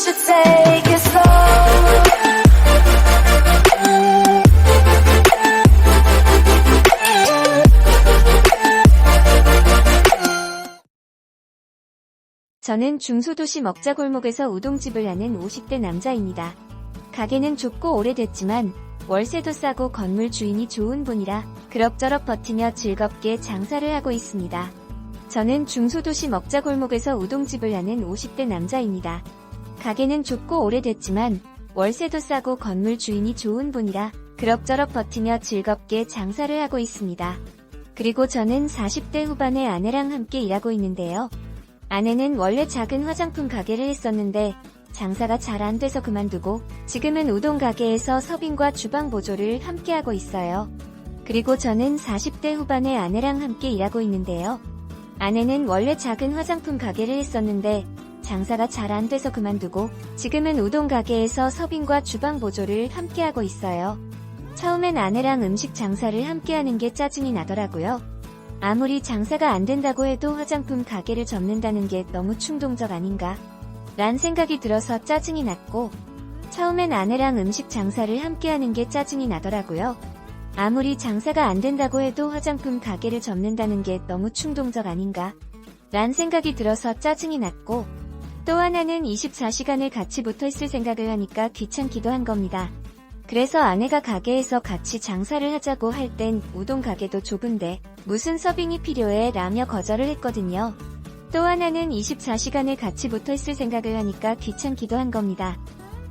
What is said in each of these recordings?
should take it slow. 저는 중소도시 먹자골목에서 우동집을 하는 50대 남자입니다. 가게는 좁고 오래됐지만 월세도 싸고 건물 주인이 좋은 분이라 그럭저럭 버티며 즐겁게 장사를 하고 있습니다. 저는 중소도시 먹자골목에서 우동집을 하는 50대 남자입니다. 가게는 좁고 오래됐지만 월세도 싸고 건물 주인이 좋은 분이라 그럭저럭 버티며 즐겁게 장사를 하고 있습니다. 그리고 저는 40대 후반의 아내랑 함께 일하고 있는데요. 아내는 원래 작은 화장품 가게를 했었는데 장사가 잘 안 돼서 그만두고 지금은 우동 가게에서 서빙과 주방 보조를 함께 하고 있어요. 그리고 저는 40대 후반의 아내랑 함께 일하고 있는데요. 아내는 원래 작은 화장품 가게를 했었는데 장사가 잘 안 돼서 그만두고 지금은 우동 가게에서 서빙과 주방 보조를 함께 하고 있어요. 처음엔 아내랑 음식 장사를 함께 하는 게 짜증이 나더라고요. 아무리 장사가 안 된다고 해도 화장품 가게를 접는다는 게 너무 충동적 아닌가? 란 생각이 들어서 짜증이 났고, 처음엔 아내랑 음식 장사를 함께 하는 게 짜증이 나더라고요. 아무리 장사가 안 된다고 해도 화장품 가게를 접는다는 게 너무 충동적 아닌가? 란 생각이 들어서 짜증이 났고, 또 하나는 24시간을 같이 붙어 있을 생각을 하니까 귀찮기도 한 겁니다. 그래서 아내가 가게에서 같이 장사를 하자고 할 땐 우동 가게도 좁은데 무슨 서빙이 필요해 라며 거절을 했거든요. 또 하나는 24시간을 같이 붙어 있을 생각을 하니까 귀찮기도 한 겁니다.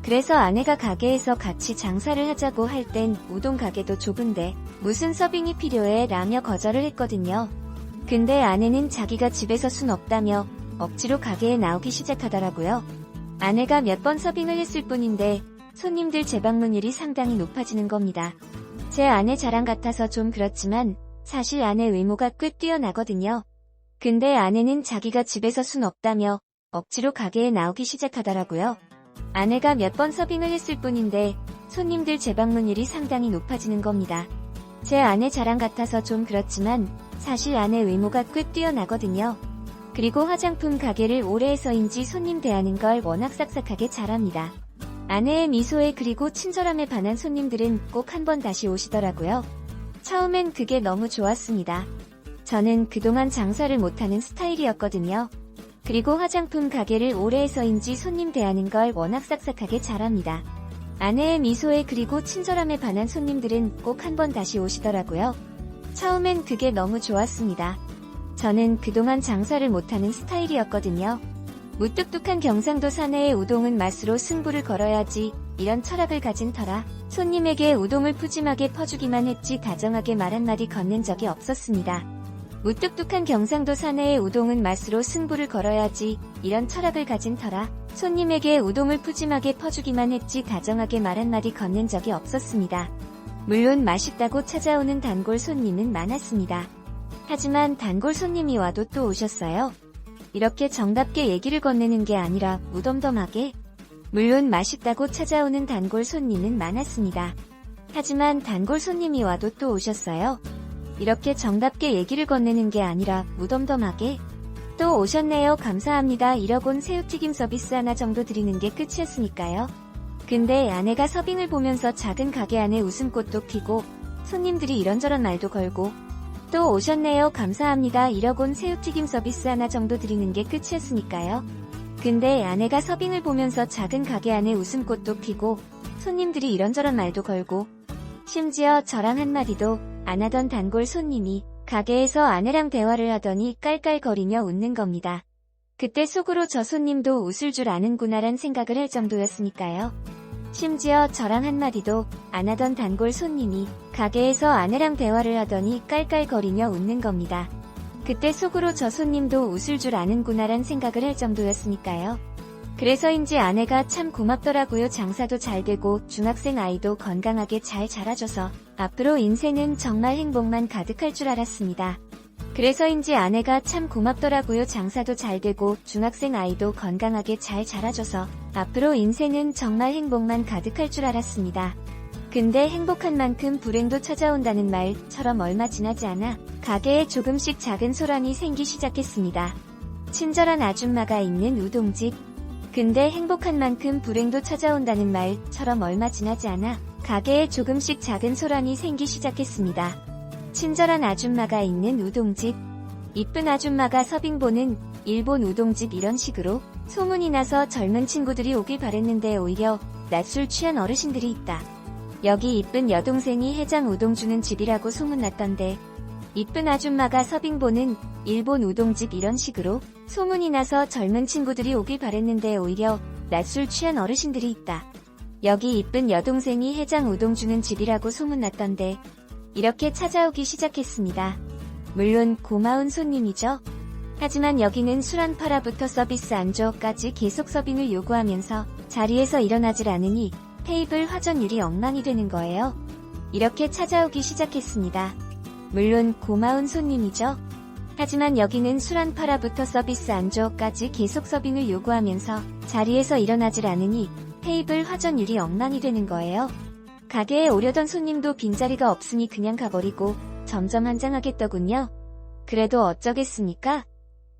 그래서 아내가 가게에서 같이 장사를 하자고 할 땐 우동 가게도 좁은데 무슨 서빙이 필요해 라며 거절을 했거든요. 근데 아내는 자기가 집에서 순 없다며 억지로 가게에 나오기 시작하더라고요. 아내가 몇 번 서빙을 했을 뿐인데 손님들 재방문율이 상당히 높아지는 겁니다. 제 아내 자랑 같아서 좀 그렇지만 사실 아내 외모가 꽤 뛰어나거든요. 근데 아내는 자기가 집에서 순 없다며 억지로 가게에 나오기 시작하더라고요. 아내가 몇 번 서빙을 했을 뿐인데 손님들 재방문율이 상당히 높아지는 겁니다. 제 아내 자랑 같아서 좀 그렇지만 사실 아내 외모가 꽤 뛰어나거든요. 그리고 화장품 가게를 오래 해서인지 손님 대하는 걸 워낙 싹싹하게 잘합니다. 아내의 미소에 그리고 친절함에 반한 손님들은 꼭 한 번 다시 오시더라고요. 처음엔 그게 너무 좋았습니다. 저는 그동안 장사를 못하는 스타일이었거든요. 그리고 화장품 가게를 오래 해서인지 손님 대하는 걸 워낙 싹싹하게 잘합니다. 아내의 미소에 그리고 친절함에 반한 손님들은 꼭 한 번 다시 오시더라고요. 처음엔 그게 너무 좋았습니다. 저는 그동안 장사를 못하는 스타일이었거든요. 무뚝뚝한 경상도 사내의 우동은 맛으로 승부를 걸어야지 이런 철학을 가진 터라 손님에게 우동을 푸짐하게 퍼주기만 했지 다정하게 말 한마디 건넨 적이 없었습니다. 무뚝뚝한 경상도 사내의 우동은 맛으로 승부를 걸어야지 이런 철학을 가진 터라 손님에게 우동을 푸짐하게 퍼주기만 했지 다정하게 말 한마디 건넨 적이 없었습니다. 물론 맛있다고 찾아오는 단골 손님은 많았습니다. 하지만 단골 손님이 와도 또 오셨어요. 이렇게 정답게 얘기를 건네는 게 아니라 무덤덤하게. 물론 맛있다고 찾아오는 단골 손님은 많았습니다. 하지만 단골 손님이 와도 또 오셨어요. 이렇게 정답게 얘기를 건네는 게 아니라 무덤덤하게. 또 오셨네요 감사합니다 이러곤 새우튀김 서비스 하나 정도 드리는 게 끝이었으니까요. 근데 아내가 서빙을 보면서 작은 가게 안에 웃음꽃도 피고 손님들이 이런저런 말도 걸고 또 오셨네요 감사합니다 이러곤 새우튀김 서비스 하나 정도 드리는 게 끝이었으니까요. 근데 아내가 서빙을 보면서 작은 가게 안에 웃음꽃도 피고 손님들이 이런저런 말도 걸고 심지어 저랑 한마디도 안 하던 단골 손님이 가게에서 아내랑 대화를 하더니 깔깔거리며 웃는 겁니다. 그때 속으로 저 손님도 웃을 줄 아는구나란 생각을 할 정도였으니까요. 심지어 저랑 한마디도 안 하던 단골 손님이 가게에서 아내랑 대화를 하더니 깔깔거리며 웃는 겁니다. 그때 속으로 저 손님도 웃을 줄 아는구나란 생각을 할 정도였으니까요. 그래서인지 아내가 참 고맙더라고요. 장사도 잘 되고 중학생 아이도 건강하게 잘 자라줘서 앞으로 인생은 정말 행복만 가득할 줄 알았습니다. 그래서인지 아내가 참 고맙더라고요. 장사도 잘 되고 중학생 아이도 건강하게 잘 자라줘서 앞으로 인생은 정말 행복만 가득할 줄 알았습니다. 근데 행복한 만큼 불행도 찾아온다는 말처럼 얼마 지나지 않아 가게에 조금씩 작은 소란이 생기 시작했습니다. 친절한 아줌마가 있는 우동집. 근데 행복한 만큼 불행도 찾아온다는 말처럼 얼마 지나지 않아 가게에 조금씩 작은 소란이 생기 시작했습니다. 친절한 아줌마가 있는 우동집, 이쁜 아줌마가 서빙보는 일본 우동집 이런 식으로 소문이 나서 젊은 친구들이 오길 바랬는데 오히려 낮술 취한 어르신들이 있다. 여기 이쁜 여동생이 해장 우동 주는 집이라고 소문났던데 이쁜 아줌마가 서빙보는 일본 우동집 이런 식으로 소문이 나서 젊은 친구들이 오길 바랬는데 오히려 낮술 취한 어르신들이 있다. 여기 이쁜 여동생이 해장 우동 주는 집이라고 소문났던데 이렇게 찾아오기 시작했습니다. 물론 고마운 손님이죠. 하지만 여기는 술 한 팔아부터 서비스 안주까지 계속 서빙을 요구하면서 자리에서 일어나질 않으니 테이블 화전율이 엉망이 되는 거예요. 이렇게 찾아오기 시작했습니다. 물론 고마운 손님이죠. 하지만 여기는 술 한 팔아부터 서비스 안주까지 계속 서빙을 요구하면서 자리에서 일어나질 않으니 테이블 화전율이 엉망이 되는 거예요. 가게에 오려던 손님도 빈자리가 없으니 그냥 가버리고 점점 한장하겠더군요. 그래도 어쩌겠습니까?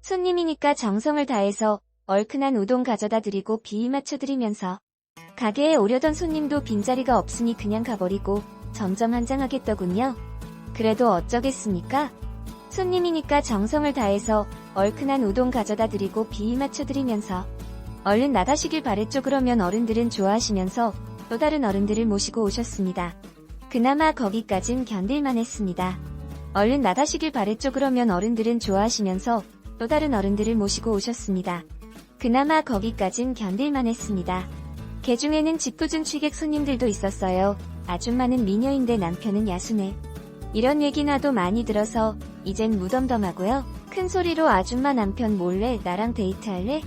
손님이니까 정성을 다해서 얼큰한 우동 가져다 드리고 비위 맞춰드리면서 가게에 오려던 손님도 빈자리가 없으니 그냥 가버리고 점점 한장하겠더군요. 그래도 어쩌겠습니까? 손님이니까 정성을 다해서 얼큰한 우동 가져다 드리고 비위 맞춰드리면서 얼른 나가시길 바랬죠. 그러면 어른들은 좋아하시면서 또 다른 어른들을 모시고 오셨습니다. 그나마 거기까진 견딜만 했습니다. 얼른 나가시길 바랬죠. 그러면 어른들은 좋아하시면서 또 다른 어른들을 모시고 오셨습니다. 그나마 거기까진 견딜만 했습니다. 개중에는 짓궂은 취객 손님들도 있었어요. 아줌마는 미녀인데 남편은 야수네. 이런 얘기 나도 많이 들어서 이젠 무덤덤하고요. 큰 소리로 아줌마 남편 몰래 나랑 데이트할래?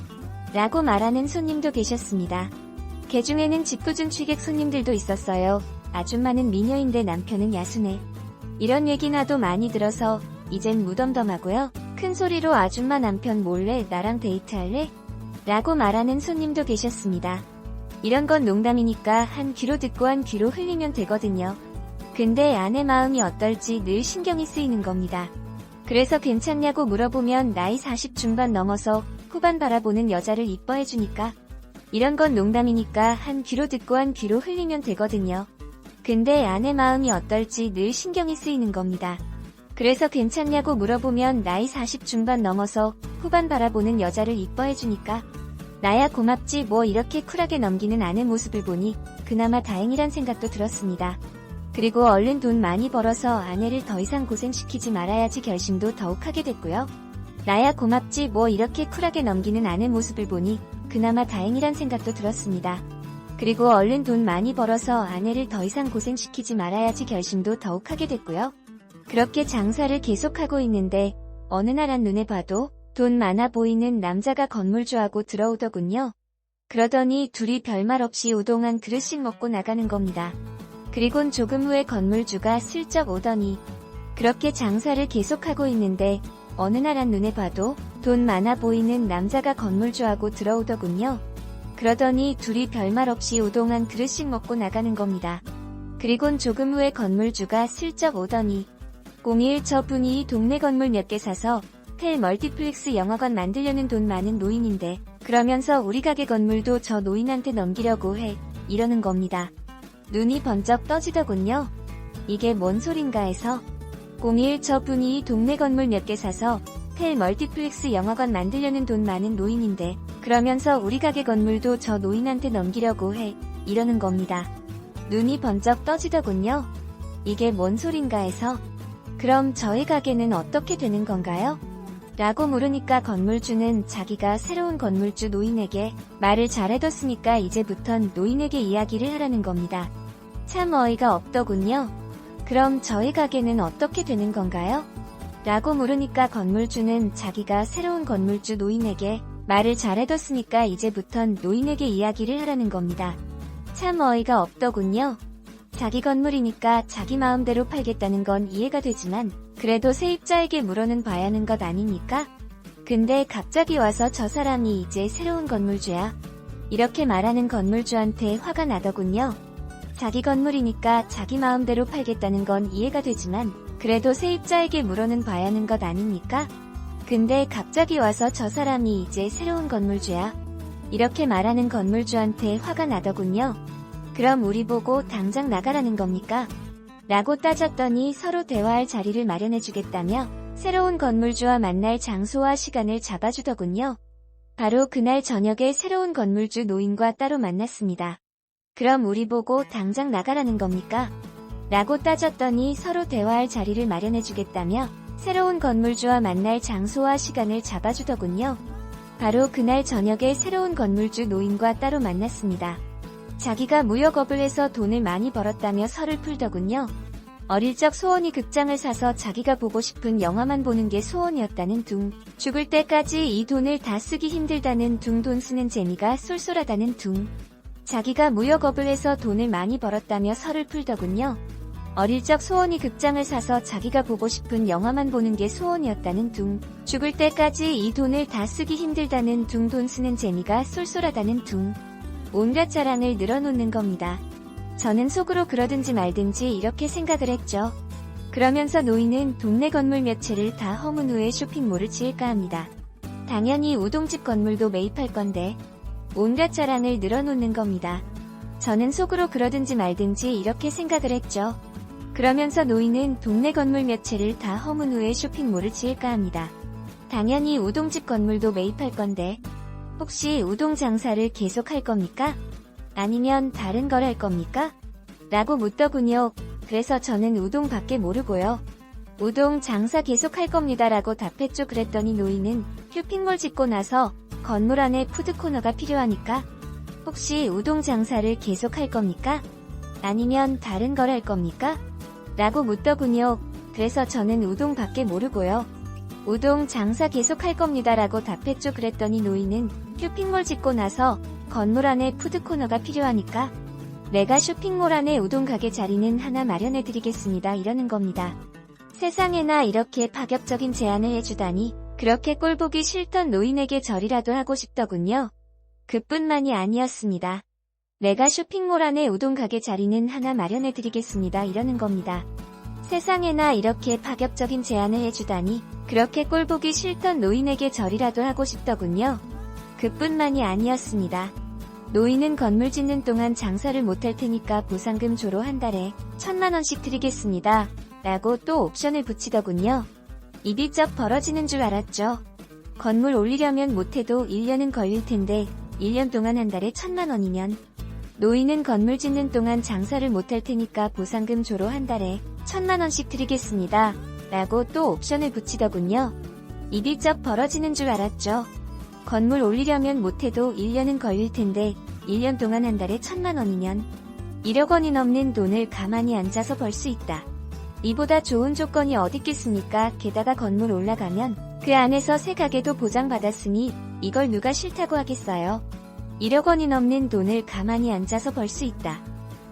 라고 말하는 손님도 계셨습니다. 개중에는 짓궂은 취객 손님들도 있었어요. 아줌마는 미녀인데 남편은 야수네. 이런 얘기 나도 많이 들어서 이젠 무덤덤하고요. 큰 소리로 아줌마 남편 몰래 나랑 데이트할래? 라고 말하는 손님도 계셨습니다. 이런 건 농담이니까 한 귀로 듣고 한 귀로 흘리면 되거든요. 근데 아내 마음이 어떨지 늘 신경이 쓰이는 겁니다. 그래서 괜찮냐고 물어보면 나이 40 중반 넘어서 후반 바라보는 여자를 이뻐해주니까 이런 건 농담이니까 한 귀로 듣고 한 귀로 흘리면 되거든요. 근데 아내 마음이 어떨지 늘 신경이 쓰이는 겁니다. 그래서 괜찮냐고 물어보면 나이 40 중반 넘어서 후반 바라보는 여자를 이뻐해주니까 나야 고맙지 뭐 이렇게 쿨하게 넘기는 아내 모습을 보니 그나마 다행이란 생각도 들었습니다. 그리고 얼른 돈 많이 벌어서 아내를 더 이상 고생시키지 말아야지 결심도 더욱 하게 됐고요. 나야 고맙지 뭐 이렇게 쿨하게 넘기는 아내 모습을 보니 그나마 다행이란 생각도 들었습니다. 그리고 얼른 돈 많이 벌어서 아내를 더 이상 고생시키지 말아야지 결심도 더욱 하게 됐고요. 그렇게 장사를 계속하고 있는데 어느 날 한눈에 봐도 돈 많아 보이는 남자가 건물주하고 들어오더군요. 그러더니 둘이 별말 없이 우동 한 그릇씩 먹고 나가는 겁니다. 그리곤 조금 후에 건물주가 슬쩍 오더니 그렇게 장사를 계속하고 있는데 어느 날 한눈에 봐도 돈 많아 보이는 남자가 건물주하고 들어오더군요. 그러더니 둘이 별말 없이 우동 한 그릇씩 먹고 나가는 겁니다. 그리곤 조금 후에 건물주가 슬쩍 오더니 02 저분이 동네 건물 몇 개 사서 텔 멀티플렉스 영화관 만들려는 돈 많은 노인인데 그러면서 우리 가게 건물도 저 노인한테 넘기려고 해 이러는 겁니다. 눈이 번쩍 떠지더군요. 이게 뭔 소린가 해서 01 저분이 동네 건물 몇 개 사서 텔 멀티플렉스 영화관 만들려는 돈 많은 노인인데 그러면서 우리 가게 건물도 저 노인한테 넘기려고 해 이러는 겁니다. 눈이 번쩍 떠지더군요. 이게 뭔 소린가 해서 그럼 저희 가게는 어떻게 되는 건가요? 라고 물으니까 건물주는 자기가 새로운 건물주 노인에게 말을 잘해뒀으니까 이제부턴 노인에게 이야기를 하라는 겁니다. 참 어이가 없더군요. 그럼 저희 가게는 어떻게 되는 건가요? 라고 물으니까 건물주는 자기가 새로운 건물주 노인에게 말을 잘해뒀으니까 이제부턴 노인에게 이야기를 하라는 겁니다. 참 어이가 없더군요. 자기 건물이니까 자기 마음대로 팔겠다는 건 이해가 되지만 그래도 세입자에게 물어는 봐야 하는 것 아닙니까? 근데 갑자기 와서 저 사람이 이제 새로운 건물주야. 이렇게 말하는 건물주한테 화가 나더군요. 자기 건물이니까 자기 마음대로 팔겠다는 건 이해가 되지만 그래도 세입자에게 물어는 봐야 하는 것 아닙니까? 근데 갑자기 와서 저 사람이 이제 새로운 건물주야. 이렇게 말하는 건물주한테 화가 나더군요. 그럼 우리 보고 당장 나가라는 겁니까? 라고 따졌더니 서로 대화할 자리를 마련해주겠다며 새로운 건물주와 만날 장소와 시간을 잡아주더군요. 바로 그날 저녁에 새로운 건물주 노인과 따로 만났습니다. 그럼 우리 보고 당장 나가라는 겁니까? 라고 따졌더니 서로 대화할 자리를 마련해주겠다며 새로운 건물주와 만날 장소와 시간을 잡아주더군요. 바로 그날 저녁에 새로운 건물주 노인과 따로 만났습니다. 자기가 무역업을 해서 돈을 많이 벌었다며 설을 풀더군요. 어릴 적 소원이 극장을 사서 자기가 보고 싶은 영화만 보는 게 소원이었다는 둥. 죽을 때까지 이 돈을 다 쓰기 힘들다는 둥. 돈 쓰는 재미가 쏠쏠하다는 둥. 자기가 무역업을 해서 돈을 많이 벌었다며 설을 풀더군요. 어릴 적 소원이 극장을 사서 자기가 보고 싶은 영화만 보는 게 소원이었다는 둥. 죽을 때까지 이 돈을 다 쓰기 힘들다는 둥. 돈 쓰는 재미가 쏠쏠하다는 둥. 온갖 자랑을 늘어놓는 겁니다. 저는 속으로 그러든지 말든지 이렇게 생각을 했죠. 그러면서 노인은 동네 건물 몇 채를 다 허문 후에 쇼핑몰을 지을까 합니다. 당연히 우동집 건물도 매입할 건데 온갖 자랑을 늘어놓는 겁니다. 저는 속으로 그러든지 말든지 이렇게 생각을 했죠. 그러면서 노인은 동네 건물 몇 채를 다 허문 후에 쇼핑몰을 지을까 합니다. 당연히 우동집 건물도 매입할 건데 혹시 우동 장사를 계속 할 겁니까? 아니면 다른 걸 할 겁니까? 라고 묻더군요. 그래서 저는 우동밖에 모르고요. 우동 장사 계속 할 겁니다 라고 답했죠. 그랬더니 노인은 쇼핑몰 짓고 나서 건물 안에 푸드코너가 필요하니까 혹시 우동 장사를 계속 할 겁니까? 아니면 다른 걸 할 겁니까? 라고 묻더군요. 그래서 저는 우동밖에 모르고요. 우동 장사 계속 할 겁니다 라고 답했죠. 그랬더니 노인은 쇼핑몰 짓고 나서 건물 안에 푸드코너가 필요하니까 내가 쇼핑몰 안에 우동 가게 자리는 하나 마련해드리겠습니다 이러는 겁니다. 세상에나 이렇게 파격적인 제안을 해주다니 그렇게 꼴보기 싫던 노인에게 절이라도 하고 싶더군요. 그뿐만이 아니었습니다. 내가 쇼핑몰 안에 우동 가게 자리는 하나 마련해드리겠습니다 이러는 겁니다. 세상에나 이렇게 파격적인 제안을 해주다니 그렇게 꼴보기 싫던 노인에게 절이라도 하고 싶더군요. 그뿐만이 아니었습니다. 노인은 건물 짓는 동안 장사를 못할 테니까 보상금 조로 한 달에 1000만원씩 드리겠습니다 라고 또 옵션을 붙이더군요. 입이 쩍 벌어지는 줄 알았죠. 건물 올리려면 못해도 1년은 걸릴 텐데 1년 동안 한 달에 1000만원이면 노인은 건물 짓는 동안 장사를 못할 테니까 보상금 조로 한 달에 1000만원씩 드리겠습니다 라고 또 옵션을 붙이더군요. 입이 쩍 벌어지는 줄 알았죠. 건물 올리려면 못해도 1년은 걸릴 텐데 1년 동안 한 달에 1000만원이면 1억 원이 넘는 돈을 가만히 앉아서 벌 수 있다. 이보다 좋은 조건이 어딨겠습니까? 게다가 건물 올라가면 그 안에서 새 가게도 보장받았으니 이걸 누가 싫다고 하겠어요. 1억 원이 넘는 돈을 가만히 앉아서 벌 수 있다.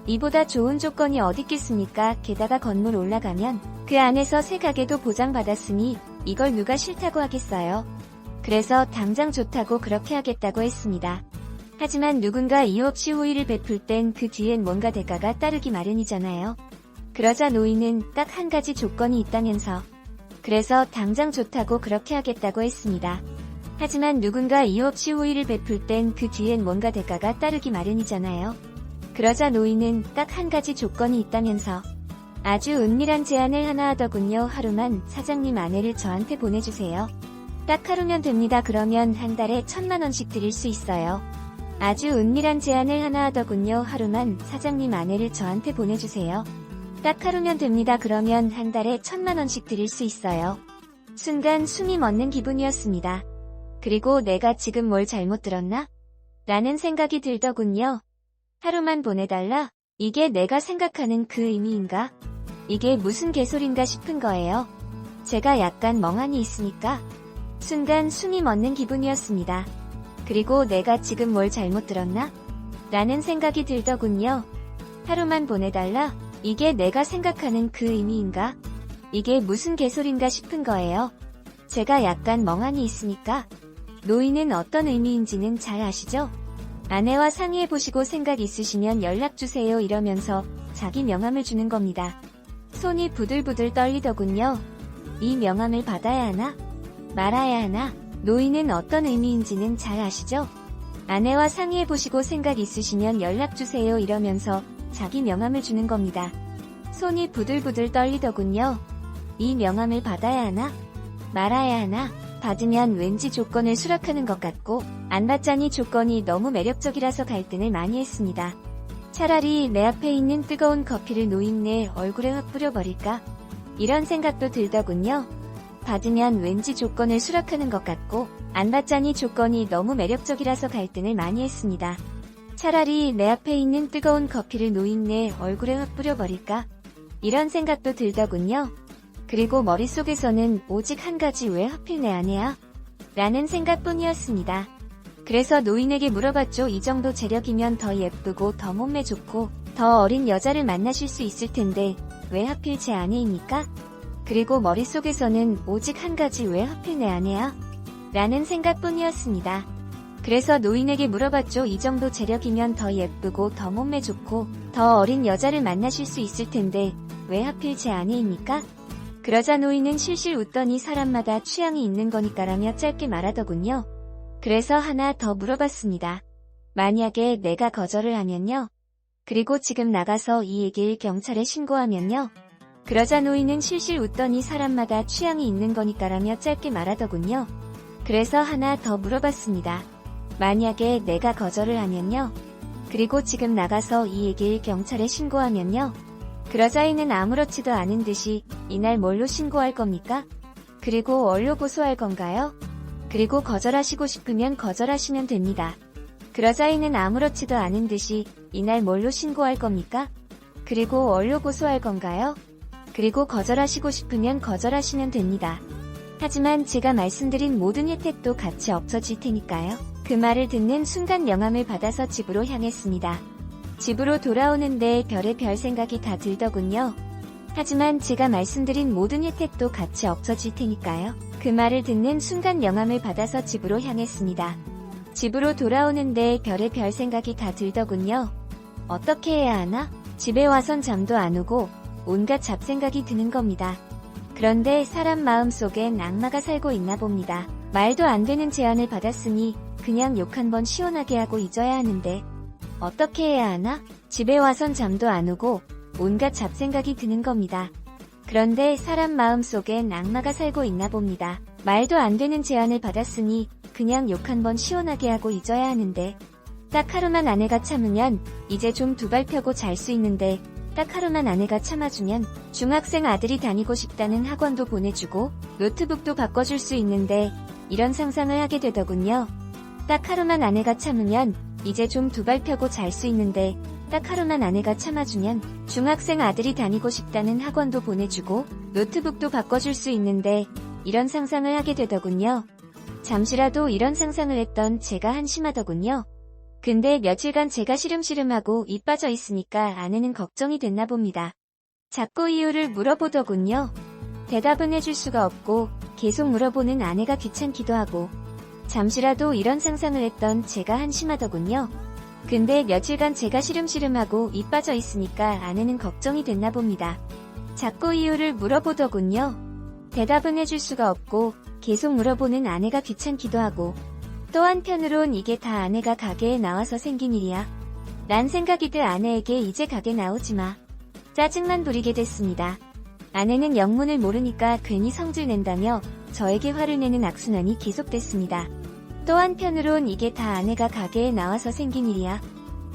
이보다 좋은 조건이 어딨겠습니까? 게다가 건물 올라가면 그 안에서 새 가게도 보장받았으니 이걸 누가 싫다고 하겠어요. 그래서 당장 좋다고 그렇게 하겠다고 했습니다. 하지만 누군가 이유 없이 호의를 베풀 땐 그 뒤엔 뭔가 대가가 따르기 마련이잖아요. 그러자 노인은 딱 한 가지 조건이 있다면서 그래서 당장 좋다고 그렇게 하겠다고 했습니다. 하지만 누군가 이유 없이 호의를 베풀 땐 그 뒤엔 뭔가 대가가 따르기 마련이잖아요. 그러자 노인은 딱 한 가지 조건이 있다면서 아주 은밀한 제안을 하나 하더군요. 하루만 사장님 아내를 저한테 보내주세요. 딱 하루면 됩니다. 그러면 한 달에 1000만원씩 드릴 수 있어요. 아주 은밀한 제안을 하나 하더군요. 하루만 사장님 아내를 저한테 보내주세요. 딱 하루면 됩니다. 그러면 한 달에 1000만원씩 드릴 수 있어요. 순간 숨이 멎는 기분이었습니다. 그리고 내가 지금 뭘 잘못 들었나? 라는 생각이 들더군요. 하루만 보내달라? 이게 내가 생각하는 그 의미인가? 이게 무슨 개소린가 싶은 거예요. 제가 약간 멍하니 있으니까 순간 숨이 멎는 기분이었습니다. 그리고 내가 지금 뭘 잘못 들었나? 라는 생각이 들더군요. 하루만 보내달라? 이게 내가 생각하는 그 의미인가? 이게 무슨 개소린가 싶은 거예요. 제가 약간 멍하니 있으니까 노인은 어떤 의미인지는 잘 아시죠? 아내와 상의해보시고 생각 있으시면 연락주세요 이러면서 자기 명함을 주는 겁니다. 손이 부들부들 떨리더군요. 이 명함을 받아야 하나? 말아야 하나? 노인은 어떤 의미인지는 잘 아시죠? 아내와 상의해보시고 생각 있으시면 연락주세요 이러면서 자기 명함을 주는 겁니다. 손이 부들부들 떨리더군요. 이 명함을 받아야 하나? 말아야 하나? 받으면 왠지 조건을 수락하는 것 같고 안 받자니 조건이 너무 매력적이라서 갈등을 많이 했습니다. 차라리 내 앞에 있는 뜨거운 커피를 노인네 얼굴에 확 뿌려버릴까? 이런 생각도 들더군요. 받으면 왠지 조건을 수락하는 것 같고 안 받자니 조건이 너무 매력적이라서 갈등을 많이 했습니다. 차라리 내 앞에 있는 뜨거운 커피를 노인네 얼굴에 확 뿌려버릴까? 이런 생각도 들더군요. 그리고 머릿속에서는 오직 한 가지 왜 하필 내 아내야? 라는 생각뿐이었습니다. 그래서 노인에게 물어봤죠. 이 정도 재력이면 더 예쁘고 더 몸매 좋고 더 어린 여자를 만나실 수 있을 텐데 왜 하필 제 아내입니까? 그리고 머릿속에서는 오직 한 가지 왜 하필 내 아내야? 라는 생각뿐이었습니다. 그래서 노인에게 물어봤죠. 이 정도 재력이면 더 예쁘고 더 몸매 좋고 더 어린 여자를 만나실 수 있을 텐데 왜 하필 제 아내입니까? 그러자 노인은 실실 웃더니 사람마다 취향이 있는 거니까라며 짧게 말하더군요. 그래서 하나 더 물어봤습니다. 만약에 내가 거절을 하면요? 그리고 지금 나가서 이 얘기를 경찰에 신고하면요? 그러자 노인은 실실 웃더니 사람마다 취향이 있는 거니까라며 짧게 말하더군요. 그래서 하나 더 물어봤습니다. 만약에 내가 거절을 하면요? 그리고 지금 나가서 이 얘기를 경찰에 신고하면요? 그러자 이는 아무렇지도 않은 듯이 이날 뭘로 신고할 겁니까? 그리고 뭘로 고소할 건가요? 그리고 거절하시고 싶으면 거절하시면 됩니다. 그러자 이는 아무렇지도 않은 듯이 이날 뭘로 신고할 겁니까? 그리고 뭘로 고소할 건가요? 그리고 거절하시고 싶으면 거절하시면 됩니다. 하지만 제가 말씀드린 모든 혜택도 같이 없어질 테니까요. 그 말을 듣는 순간 명함을 받아서 집으로 향했습니다. 집으로 돌아오는데 별의별 생각이 다 들더군요. 하지만 제가 말씀드린 모든 혜택도 같이 없어질 테니까요. 그 말을 듣는 순간 명함을 받아서 집으로 향했습니다. 집으로 돌아오는데 별의별 생각이 다 들더군요. 어떻게 해야 하나? 집에 와선 잠도 안 오고 온갖 잡생각이 드는 겁니다. 그런데 사람 마음속엔 악마가 살고 있나 봅니다. 말도 안 되는 제안을 받았으니 그냥 욕 한번 시원하게 하고 잊어야 하는데 어떻게 해야 하나? 집에 와선 잠도 안 오고 온갖 잡생각이 드는 겁니다. 그런데 사람 마음속엔 악마가 살고 있나 봅니다. 말도 안 되는 제안을 받았으니 그냥 욕 한번 시원하게 하고 잊어야 하는데 딱 하루만 아내가 참으면 이제 좀 두 발 펴고 잘 수 있는데 딱 하루만 아내가 참아주면 중학생 아들이 다니고 싶다는 학원도 보내주고 노트북도 바꿔줄 수 있는데 이런 상상을 하게 되더군요. 딱 하루만 아내가 참으면 이제 좀 두 발 펴고 잘 수 있는데 딱 하루만 아내가 참아주면 중학생 아들이 다니고 싶다는 학원도 보내주고 노트북도 바꿔줄 수 있는데 이런 상상을 하게 되더군요. 잠시라도 이런 상상을 했던 제가 한심하더군요. 근데 며칠간 제가 시름시름하고 입 빠져 있으니까 아내는 걱정이 됐나 봅니다. 자꾸 이유를 물어보더군요. 대답은 해줄 수가 없고 계속 물어보는 아내가 귀찮기도 하고 잠시라도 이런 상상을 했던 제가 한심하더군요. 근데 며칠간 제가 시름시름하고 입 빠져 있으니까 아내는 걱정이 됐나 봅니다. 자꾸 이유를 물어보더군요. 대답은 해줄 수가 없고 계속 물어보는 아내가 귀찮기도 하고 또 한편으론 이게 다 아내가 가게에 나와서 생긴 일이야. 란 생각이 들 아내에게 이제 가게 나오지 마. 짜증만 부리게 됐습니다. 아내는 영문을 모르니까 괜히 성질 낸다며 저에게 화를 내는 악순환이 계속됐습니다. 또 한편으론 이게 다 아내가 가게에 나와서 생긴 일이야.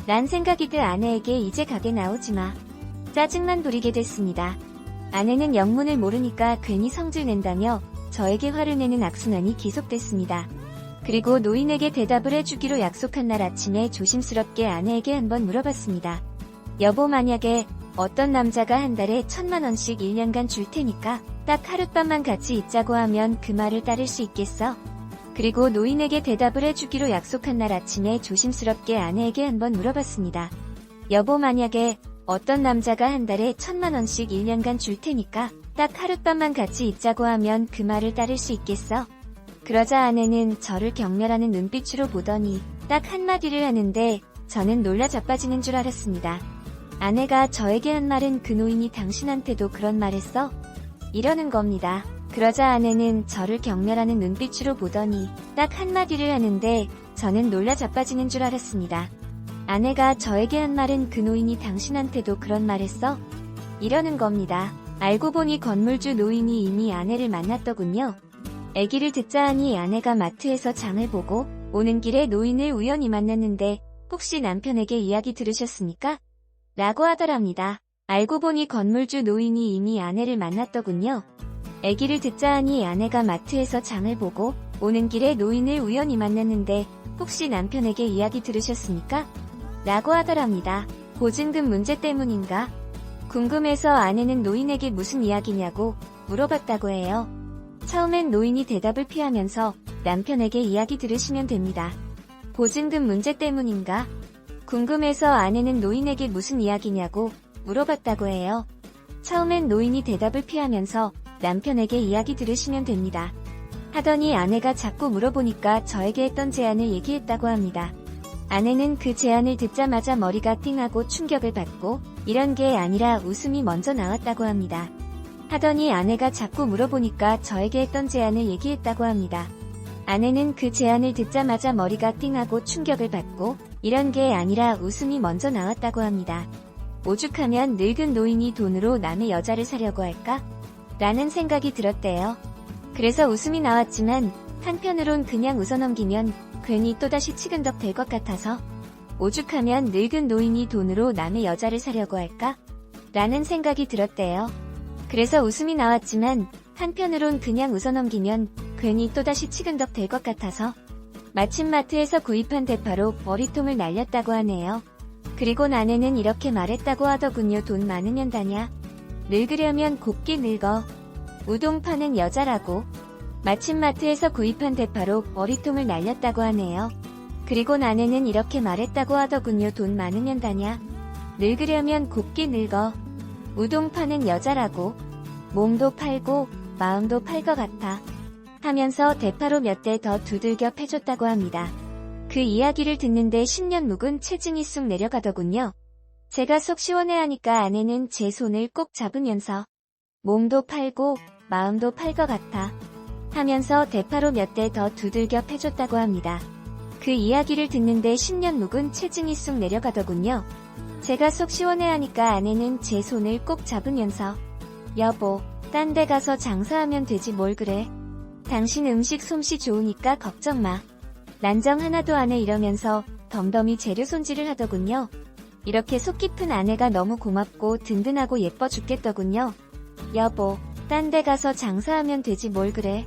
란 생각이 들 아내에게 이제 가게 나오지 마. 짜증만 부리게 됐습니다. 아내는 영문을 모르니까 괜히 성질 낸다며 저에게 화를 내는 악순환이 계속됐습니다. 그리고 노인에게 대답을 해주기로 약속한 날 아침에 조심스럽게 아내에게 한번 물어봤습니다. 여보, 만약에 어떤 남자가 한 달에 1000만원씩 1년간 줄 테니까 딱 하룻밤만 같이 있자고 하면 그 말을 따를 수 있겠어? 그리고 노인에게 대답을 해주기로 약속한 날 아침에 조심스럽게 아내에게 한번 물어봤습니다. 여보, 만약에 어떤 남자가 한 달에 1000만원씩 1년간 줄 테니까 딱 하룻밤만 같이 있자고 하면 그 말을 따를 수 있겠어? 그러자 아내는 저를 경멸하는 눈빛으로 보더니 딱 한마디를 하는데 저는 놀라 자빠지는 줄 알았습니다. 아내가 저에게 한 말은 그 노인이 당신한테도 그런 말 했어? 이러는 겁니다. 그러자 아내는 저를 경멸하는 눈빛으로 보더니 딱 한마디를 하는데 저는 놀라 자빠지는 줄 알았습니다. 아내가 저에게 한 말은 그 노인이 당신한테도 그런 말 했어? 이러는 겁니다. 알고 보니 건물주 노인이 이미 아내를 만났더군요. 얘기를 듣자 하니 아내가 마트에서 장을 보고 오는 길에 노인을 우연히 만났는데 혹시 남편에게 이야기 들으셨습니까? 라고 하더랍니다. 알고 보니 건물주 노인이 이미 아내를 만났더군요. 얘기를 듣자 하니 아내가 마트에서 장을 보고 오는 길에 노인을 우연히 만났는데 혹시 남편에게 이야기 들으셨습니까? 라고 하더랍니다. 보증금 문제 때문인가? 궁금해서 아내는 노인에게 무슨 이야기냐고 물어봤다고 해요. 처음엔 노인이 대답을 피하면서 남편에게 이야기 들으시면 됩니다. 보증금 문제 때문인가? 궁금해서 아내는 노인에게 무슨 이야기냐고 물어봤다고 해요. 처음엔 노인이 대답을 피하면서 남편에게 이야기 들으시면 됩니다. 하더니 아내가 자꾸 물어보니까 저에게 했던 제안을 얘기했다고 합니다. 아내는 그 제안을 듣자마자 머리가 띵하고 충격을 받고 이런 게 아니라 웃음이 먼저 나왔다고 합니다. 하더니 아내가 자꾸 물어보니까 저에게 했던 제안을 얘기했다고 합니다. 아내는 그 제안을 듣자마자 머리가 띵하고 충격을 받고 이런 게 아니라 웃음이 먼저 나왔다고 합니다. 오죽하면 늙은 노인이 돈으로 남의 여자를 사려고 할까? 라는 생각이 들었대요. 그래서 웃음이 나왔지만 한편으론 그냥 웃어넘기면 괜히 또다시 치근덕 될 것 같아서 오죽하면 늙은 노인이 돈으로 남의 여자를 사려고 할까? 라는 생각이 들었대요. 그래서 웃음이 나왔지만 한편으론 그냥 웃어넘기면 괜히 또다시 치근덕 될 것 같아서 마침 마트에서 구입한 대파로 머리통을 날렸다고 하네요. 그리고 아내는 이렇게 말했다고 하더군요. 돈 많으면 다냐? 늙으려면 곱게 늙어. 우동 파는 여자라고. 마침 마트에서 구입한 대파로 머리통을 날렸다고 하네요. 그리고 아내는 이렇게 말했다고 하더군요. 돈 많으면 다냐? 늙으려면 곱게 늙어. 우동 파는 여자라고. 몸도 팔고 마음도 팔 것 같아. 하면서 대파로 몇 대 더 두들겨 패줬다고 합니다. 그 이야기를 듣는데 10년 묵은 체증이 쑥 내려가더군요. 제가 속 시원해하니까 아내는 제 손을 꼭 잡으면서 몸도 팔고 마음도 팔 것 같아 하면서 대파로 몇 대 더 두들겨 패줬다고 합니다. 그 이야기를 듣는데 10년 묵은 체증이 쑥 내려가더군요. 제가 속 시원해하니까 아내는 제 손을 꼭 잡으면서 여보, 딴 데 가서 장사하면 되지 뭘 그래. 당신 음식 솜씨 좋으니까 걱정 마. 난정 하나도 안 해 이러면서 덤덤히 재료 손질을 하더군요. 이렇게 속 깊은 아내가 너무 고맙고 든든하고 예뻐 죽겠더군요. 여보, 딴 데 가서 장사하면 되지 뭘 그래.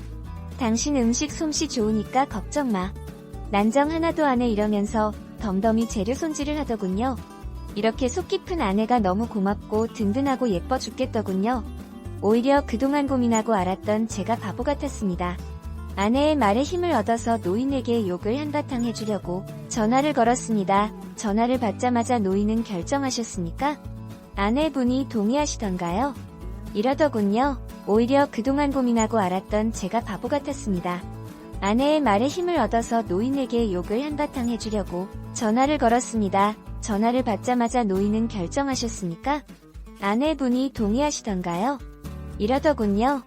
당신 음식 솜씨 좋으니까 걱정 마. 난정 하나도 안 해 이러면서 덤덤히 재료 손질을 하더군요. 이렇게 속 깊은 아내가 너무 고맙고 든든하고 예뻐 죽겠더군요. 오히려 그동안 고민하고 알았던 제가 바보 같았습니다. 아내의 말에 힘을 얻어서 노인에게 욕을 한바탕 해주려고 전화를 걸었습니다. 전화를 받자마자 노인은 결정하셨습니까? 아내분이 동의하시던가요? 이러더군요. 오히려 그동안 고민하고 알았던 제가 바보 같았습니다. 아내의 말에 힘을 얻어서 노인에게 욕을 한바탕 해주려고 전화를 걸었습니다. 전화를 받자마자 노인은 결정하셨습니까? 아내분이 동의하시던가요? 이러더군요.